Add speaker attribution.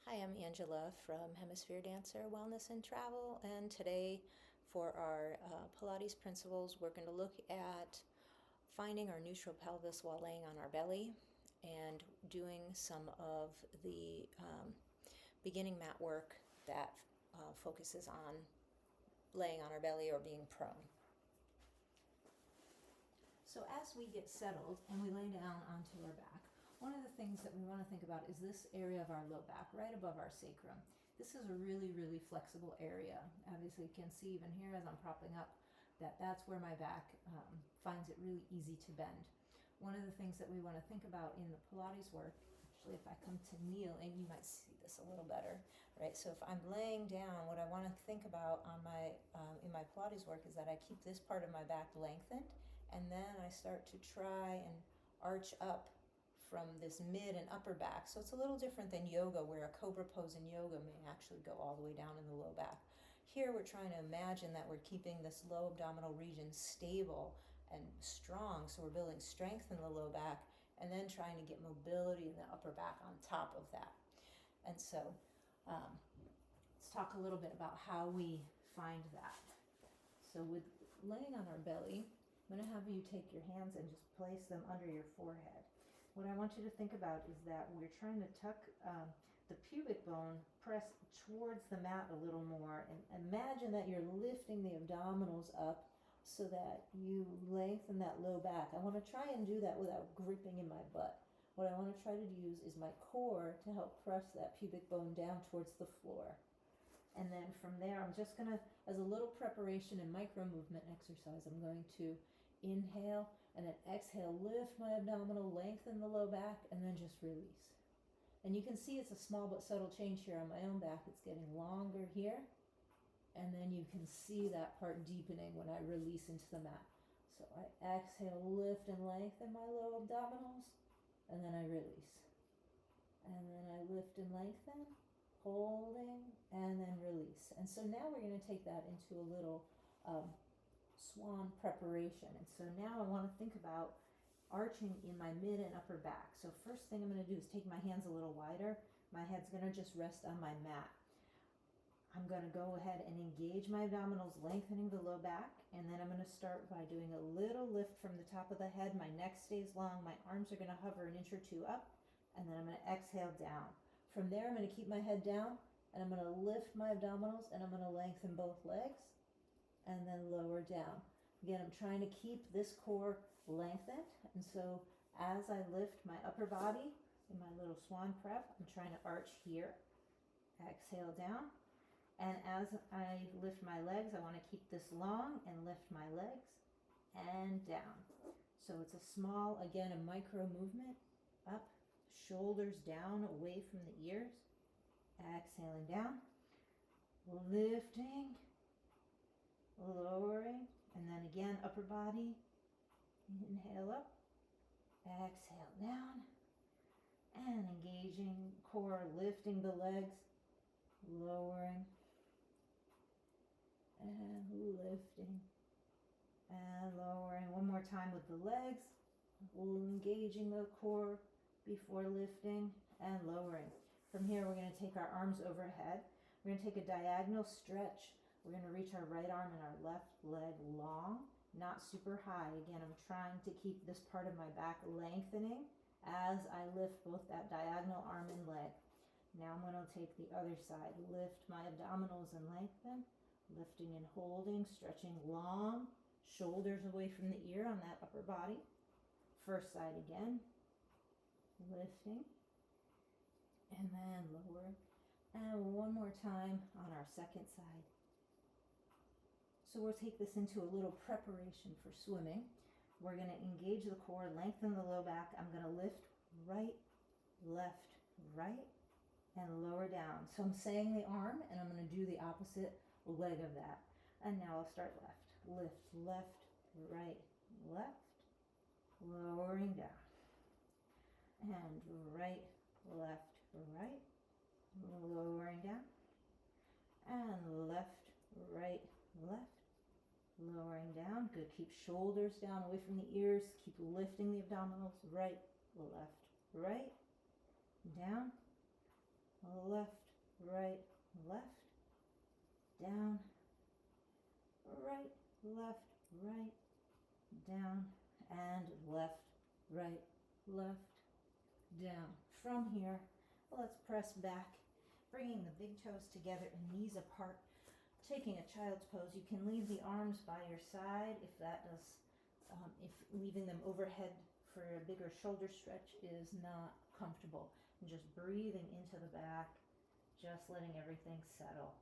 Speaker 1: Hi, I'm Angela from Hemisphere Dancer Wellness and Travel, and today for our Pilates principles, we're going to look at finding our neutral pelvis while laying on our belly and doing some of the beginning mat work that focuses on laying on our belly or being prone. So as we get settled and we lay down onto our back, one of the things that we want to think about is this area of our low back, right above our sacrum. This is a really, really flexible area. Obviously, you can see even here as I'm propping up that that's where my back finds it really easy to bend. One of the things that we want to think about in the Pilates work, actually if I come to kneeling, you might see this a little better, right? So if I'm laying down, what I want to think about on my in my Pilates work is that I keep this part of my back lengthened, and then I start to try and arch up from this mid and upper back. So it's a little different than yoga, where a cobra pose in yoga may actually go all the way down in the low back. Here we're trying to imagine that we're keeping this low abdominal region stable and strong, so we're building strength in the low back and then trying to get mobility in the upper back on top of that. And so let's talk a little bit about how we find that. So with laying on our belly, I'm going to have you take your hands and just place them under your forehead. What I want you to think about is that we're trying to tuck the pubic bone, press towards the mat a little more, and imagine that you're lifting the abdominals up so that you lengthen that low back. I want to try and do that without gripping in my butt. What I want to try to use is my core to help press that pubic bone down towards the floor. And then from there, I'm just going to, as a little preparation and micro movement exercise, I'm going to inhale and then exhale, lift my abdominal, lengthen the low back, and then just release. And you can see it's a small but subtle change here on my own back. It's getting longer here, and then you can see that part deepening when I release into the mat. So I exhale, lift and lengthen my low abdominals, and then I release. And then I lift and lengthen, holding, and then release. And so now we're going to take that into a little swan preparation. And so now I want to think about arching in my mid and upper back. So first thing I'm going to do is take my hands a little wider. My head's going to just rest on my mat. I'm going to go ahead and engage my abdominals, lengthening the low back, and then I'm going to start by doing a little lift from the top of the head. My neck stays long, my arms are going to hover an inch or two up, and then I'm going to exhale down. From there, I'm going to keep my head down, and I'm going to lift my abdominals, and I'm going to lengthen both legs, and then lower down. Again, I'm trying to keep this core lengthened, and so as I lift my upper body in my little swan prep, I'm trying to arch here. Exhale down, and as I lift my legs, I want to keep this long and lift my legs and down. So it's a small, again, a micro movement, up, shoulders down, away from the ears, exhaling down, lifting, lowering, and then again, upper body, inhale up, exhale down, and engaging core, lifting the legs, lowering, and lifting, and lowering. One more time with the legs, engaging the core before lifting and lowering. From here, we're going to take our arms overhead. We're going to take a diagonal stretch. We're going to reach our right arm and our left leg long, not super high. Again, I'm trying to keep this part of my back lengthening as I lift both that diagonal arm and leg. Now I'm going to take the other side, lift my abdominals and lengthen, lifting and holding, stretching long, shoulders away from the ear on that upper body. First side again, lifting, and then lowering. And one more time on our second side. So we'll take this into a little preparation for swimming. We're going to engage the core, lengthen the low back. I'm going to lift right, left, right, and lower down. So I'm saying the arm, and I'm going to do the opposite leg of that. And now I'll start left. Lift, left, right, left, lowering down. And right, left, right, lowering down. And left, right, left, lowering down. Good. Keep shoulders down, away from the ears. Keep lifting the abdominals. Right, left, right, down, left, right, left, down, right, left, right, down, and left, right, left, down. From here, let's press back, bringing the big toes together and knees apart, taking a child's pose. You can leave the arms by your side if that does, if leaving them overhead for a bigger shoulder stretch is not comfortable. And just breathing into the back, just letting everything settle.